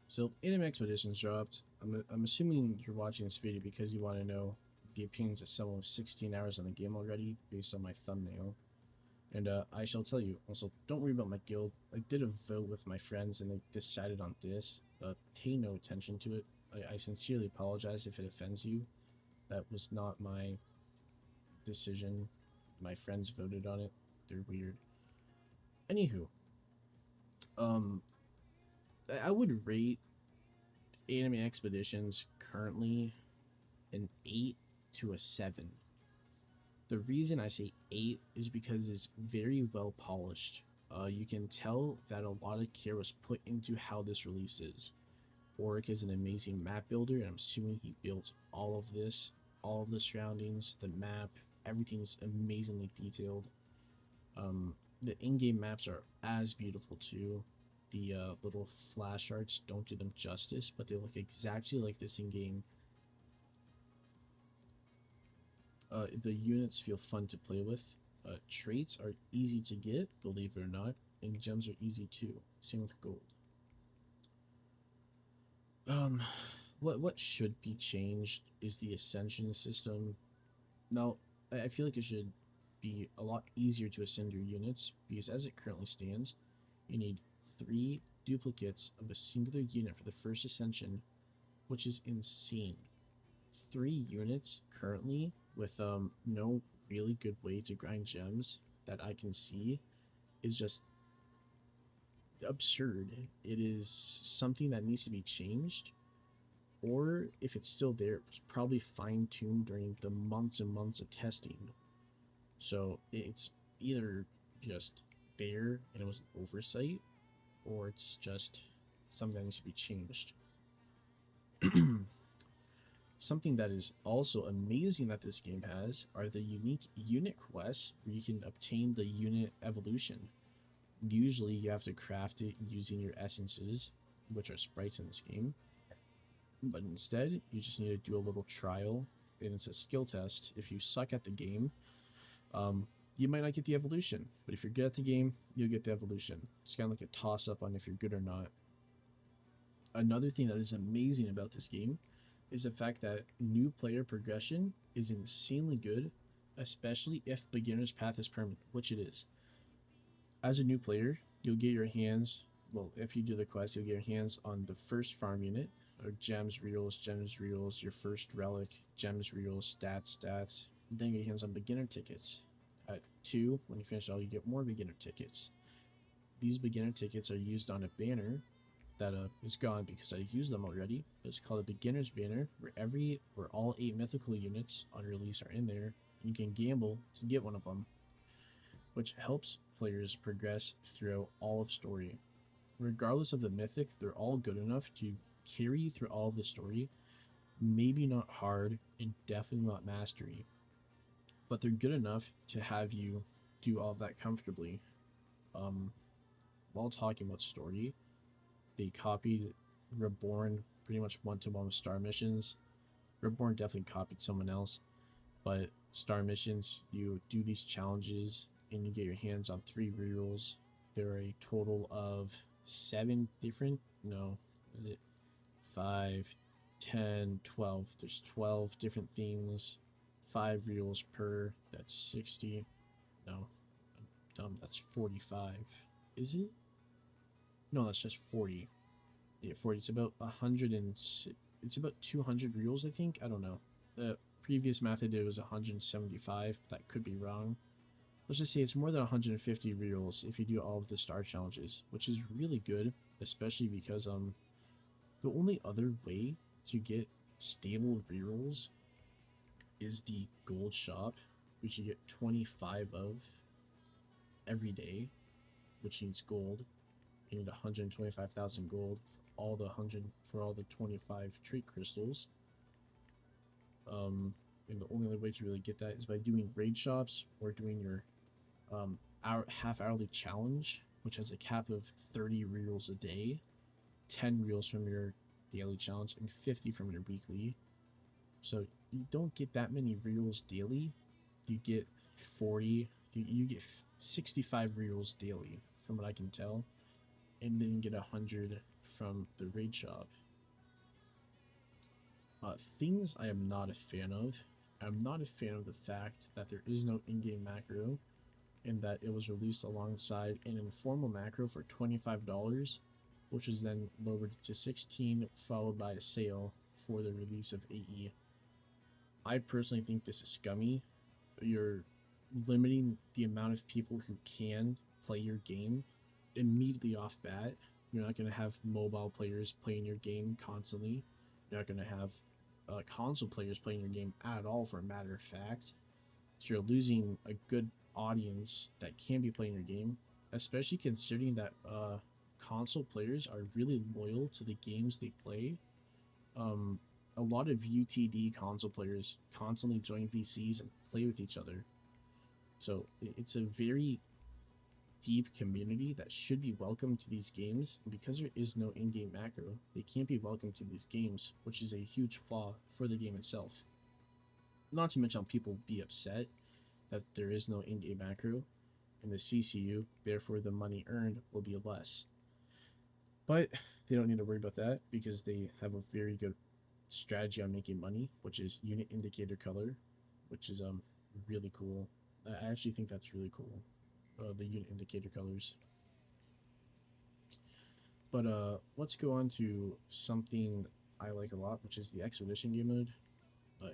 So, Anime Expeditions dropped. I'm assuming you're watching this video because you want to know the opinions of someone with 16 hours on the game already, based on my thumbnail. And I shall tell you. Also, don't worry about my guild. I did a vote with my friends and they decided on this. Pay no attention to it. I sincerely apologize if it offends you. That was not my decision. My friends voted on it. They're weird. Anywho, um, I would rate Anime Expeditions currently an 8 to a 7. The reason I say 8 is because it's very well polished. You can tell that a lot of care was put into how this releases. Oric is an amazing map builder, and I'm assuming he built all of this, all of the surroundings, the map, everything's amazingly detailed. The in-game maps are as beautiful too. The little flash arts don't do them justice, but they look exactly like this in-game. The units feel fun to play with. Traits are easy to get, believe it or not, and gems are easy too. Same with gold. What should be changed is the Ascension system. Now, I feel like it should be a lot easier to ascend your units, because as it currently stands, you need 3 duplicates of a singular unit for the first ascension, which is insane. 3 units currently with no really good way to grind gems that I can see is just absurd. It is something that needs to be changed, or if it's still there, it was probably fine-tuned during the months and months of testing. So it's either just there and it was an oversight, or it's just something that needs to be changed. Something that is also amazing that this game has are the unique unit quests where you can obtain the unit evolution. Usually you have to craft it using your essences, which are sprites in this game. But instead, you just need to do a little trial, and it's a skill test. If you suck at the game, you might not get the evolution. But if you're good at the game, you'll get the evolution. It's kind of like a toss-up on if you're good or not. Another thing that is amazing about this game is the fact that new player progression is insanely good, especially if beginner's path is permanent, which it is. As a new player, you'll get your hands, well, if you do the quest, you'll get your hands on the first farm unit, or gems, rerolls, your first relic, gems, rerolls, stats. Then you get your hands on beginner tickets. At 2, when you finish all, you get more beginner tickets. These beginner tickets are used on a banner that is gone because I used them already. It's called a beginner's banner, where all 8 mythical units on release are in there, and you can gamble to get one of them, which helps players progress throughout all of story. Regardless of the mythic, they're all good enough to carry you through all of the story. Maybe not hard, and definitely not mastery, but they're good enough to have you do all of that comfortably. While talking about story, they copied Reborn pretty much one-to-one with Star Missions. Reborn definitely copied someone else, but Star Missions, you do these challenges and you get your hands on 3 rerolls. There are a total of 7 different, no, is it 5, 10, 12. There's 12 different themes, 5 rerolls per, that's 60. No, I'm dumb, that's 45. Is it? No, that's just 40. Yeah, 40. It's about 100 and it's about 200 reels, I think. I don't know. The previous math I did was 175. But that could be wrong. Let's just say it's more than 150 reels if you do all of the star challenges, which is really good, especially because the only other way to get stable rerolls is the gold shop, which you get 25 of every day, which needs gold. You need 125,000 gold for all the 25 trait crystals. And the only other way to really get that is by doing raid shops or doing your half-hourly challenge, which has a cap of 30 rerolls a day, 10 reels from your daily challenge, and 50 from your weekly. So you don't get that many rerolls daily. You get 40. You get 65 rerolls daily, from what I can tell. and then get 100 from the raid shop. Things I am not a fan of. I'm not a fan of the fact that there is no in-game macro, and that it was released alongside an informal macro for $25, which was then lowered to 16, followed by a sale for the release of AE. I personally think this is scummy. You're limiting the amount of people who can play your game immediately off bat. You're not going to have mobile players playing your game constantly. You're not going to have console players playing your game at all, for a matter of fact. So you're losing a good audience that can be playing your game, especially considering that console players are really loyal to the games they play. A lot of UTD console players constantly join VCs and play with each other. So it's a very deep community that should be welcome to these games, and because there is no in-game macro, they can't be welcome to these games, which is a huge flaw for the game itself. Not to mention people be upset that there is no in-game macro in the CCU, therefore the money earned will be less. But they don't need to worry about that because they have a very good strategy on making money, which is unit indicator color, which is really cool. I actually think that's really cool, the unit indicator colors. But let's go on to something I like a lot, which is the expedition game mode.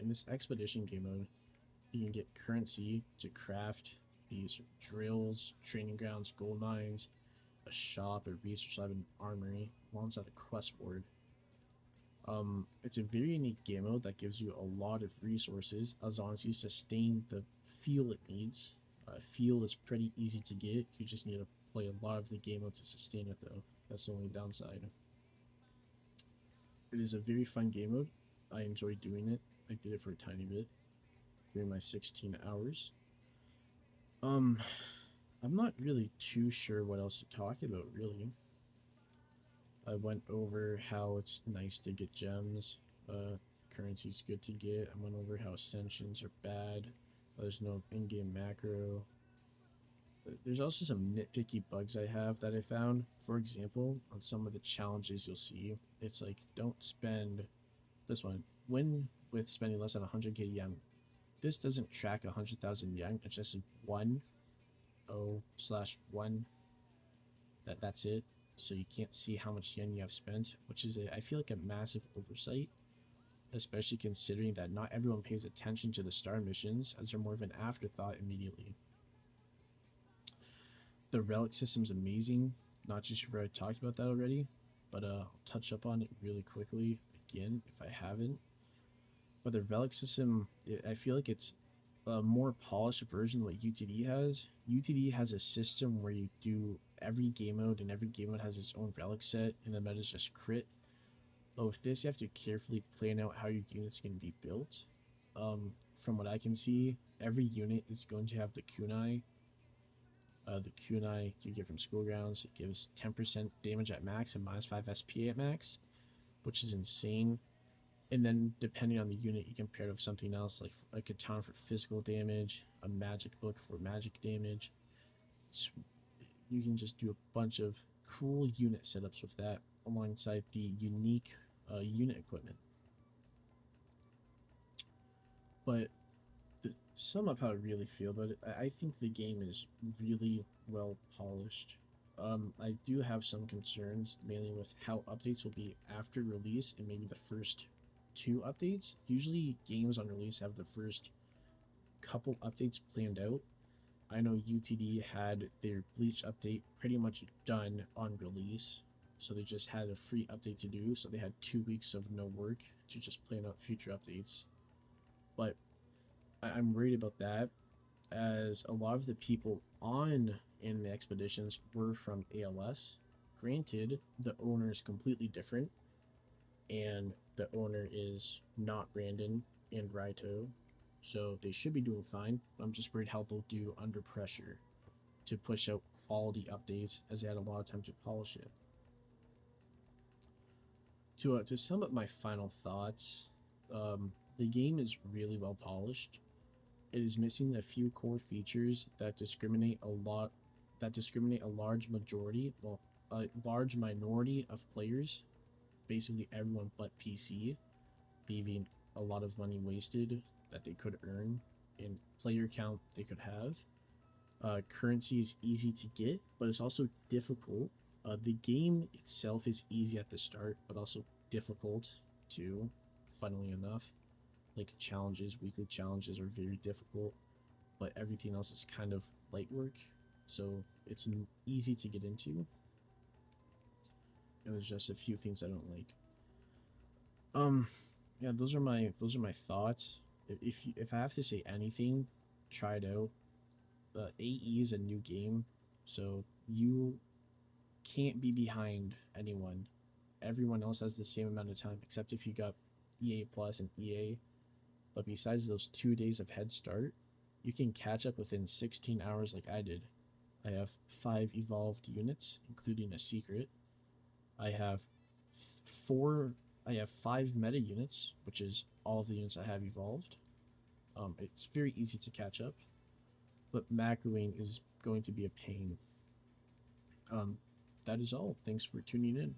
In this expedition game mode, you can get currency to craft these drills, training grounds, gold mines, a shop, a research lab, and armory, alongside a quest board. It's a very unique game mode that gives you a lot of resources as long as you sustain the fuel it needs. Fuel is pretty easy to get, you just need to play a lot of the game mode to sustain it though. That's the only downside. It is a very fun game mode. I enjoy doing it. I did it for a tiny bit during my 16 hours. I'm not really too sure what else to talk about, really. I went over how it's nice to get gems, currency's good to get. I went over how Ascensions are bad, there's no in-game macro. There's also some nitpicky bugs I have that I found. For example, on some of the challenges you'll see, it's like, don't spend this one. Win with spending less than 100k yen. This doesn't track 100,000 yen, it's just 1/1. That's it. So you can't see how much yen you have spent, which is I feel like a massive oversight, especially considering that not everyone pays attention to the star missions, as they're more of an afterthought immediately. The relic system's amazing. Not too sure if I talked about that already, but I'll touch up on it really quickly again if I haven't. But the relic system, I feel like it's a more polished version of what UTD has. UTD has a system where you do every game mode, and every game mode has its own relic set, and the meta is just crit. But with this, you have to carefully plan out how your unit's going to be built. From what I can see, every unit is going to have the kunai. The kunai you get from school grounds. It gives 10% damage at max and -5 SP at max, which is insane. And then depending on the unit, you can pair it with something else, like a katana for physical damage, a magic book for magic damage. So you can just do a bunch of cool unit setups with that, alongside the unique unit equipment. But to sum up how I really feel about it, I think the game is really well polished. I do have some concerns, mainly with how updates will be after release and maybe the first 2 updates. Usually games on release have the first couple updates planned out. I know UTD had their Bleach update pretty much done on release, so they just had a free update to do, so they had 2 weeks of no work to just plan out future updates. But I'm worried about that, as a lot of the people on anime expeditions were from ALS. Granted, the owner is completely different, and the owner is not Brandon and Raito, so they should be doing fine. I'm just worried how they'll do under pressure to push out quality updates, as they had a lot of time to polish it. To sum up my final thoughts, the game is really well polished. It is missing a few core features that discriminate a large majority, well, a large minority of players, basically everyone but PC, leaving a lot of money wasted that they could earn in player count they could have. Currency is easy to get, but it's also difficult. The game itself is easy at the start, but also difficult too, funnily enough. Like challenges, weekly challenges are very difficult, but everything else is kind of light work, so it's easy to get into. There's just a few things I don't like. Yeah, those are my thoughts. If I have to say anything, try it out. AE is a new game, so you can't be behind anyone. Everyone else has the same amount of time, except if you got EA Plus and EA. But besides those 2 days of head start, you can catch up within 16 hours like I did. I have 5 evolved units, including a secret. I have 5 meta units, which is all of the units I have evolved. It's very easy to catch up, but macroing is going to be a pain. That is all. Thanks for tuning in.